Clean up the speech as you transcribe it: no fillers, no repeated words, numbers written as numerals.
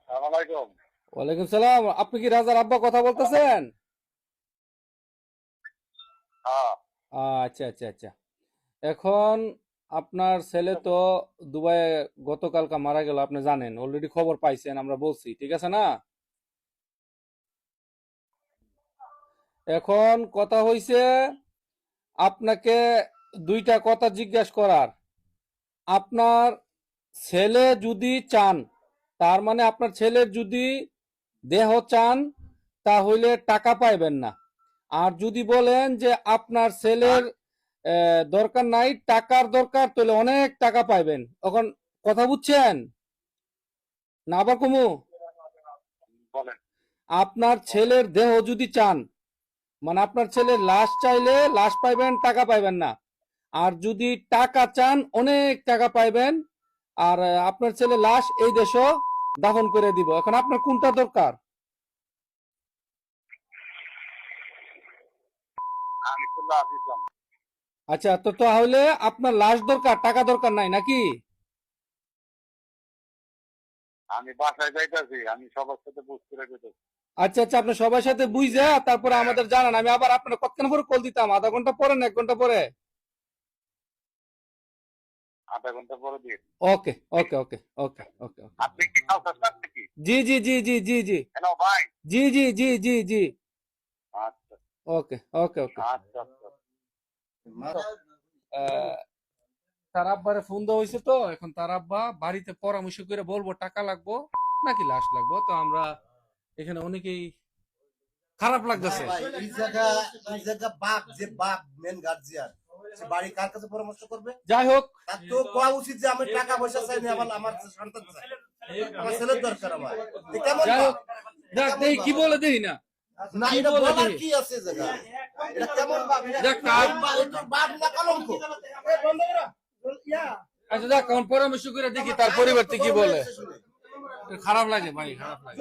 আসসালামাইকুম। ওয়ালাইকুম সালাম। আপনি কি রাজার আব্বা কথা বলতেছেন? হ্যাঁ। আচ্ছা আচ্ছা আচ্ছা। এখন আপনার ছেলে তো দুবাইয়ে গতকালকা মারা গেল, আপনি জানেন, অলরেডি খবর পাইছেন, আমরা বলছি, ঠিক আছে না? এখন কথা হইছে আপনাকে দুইটা কথা জিজ্ঞাসা করার। আপনার ছেলে যদি চান, তার মানে আপনার ছেলের যদি দেহ চান, তাহলে টাকা পাইবেন না। আর যদি বলেন যে আপনার ছেলের দরকার নাই, টাকার দরকার, তাহলে অনেক টাকা পাইবেন। এখন কথা বুঝছেন না? আবার কমু, বলেন। আপনার ছেলের দেহ যদি চান, মানে আপনার ছেলের লাশ চাইলে লাশ পাইবেন, টাকা পাইবেন না। আর যদি টাকা চান, অনেক টাকা পাইবেন। আর আপনার ছেলে লাশ এই দেশও দাফন করে দিব। এখন আপনার কোনটা দরকার? আমি তো লাফিলাম। আচ্ছা, তো তাহলে আপনার লাশ দরকার, টাকা দরকার নাই নাকি? আমি বাসায় যাইতেছি, আমি সবার সাথে বুঝ করে যেতেছি। আচ্ছা আচ্ছা, আপনি সবার সাথে বুঝে তারপরে আমাদের জানান। আমি আবার আপনার কতক্ষণ পরে কল দিতাম? আধা ঘন্টা পরে না 1 ঘন্টা পরে? আধা ঘন্টা পরে দিয়ে। ওকে ওকে ওকে ওকে ওকে ওকে। আপনি কি কাউকে আসতে কি? জি জি জি জি জি জি হ্যালো ভাই। জি জি জি জি জি। আচ্ছা ওকে ওকে ওকে। আচ্ছা আচ্ছা। আহ, তার আব্বারে ফোন দেওয়া হয়েছে, তো এখন তার আব্বা বাড়িতে পরামর্শ করে বলবো টাকা লাগবো নাকি লাশ লাগবো। তো আমরা এখানে অনেকেই খারাপ না লাগতেছে। ভাই, এই জায়গা বাপ যে বাপ মেন গার্জিয়ান, সে বাড়ি কার কাছে পরামর্শ করবে? যাই হোক, তার তো কোয়া উচিত যে আমি টাকা পয়সা চাই না, আমার সন্তান চাই, আমার ছেলের দরকার আমার। এ কেমন যাই বাপ? হোক, দেখ দেখি কি বলে দেখি না। না, কি এটা বলে বলার দেখি। কি আছে জায়গা? এটা কেমন বাপ? দেখ কার। এটা বাপ না কলঙ্ক? আচ্ছা দেখ, এখন পরামর্শ করে দেখি তার পরিবর্তে কি বলে। খারাপ লাগে ভাই, খারাপ লাগে।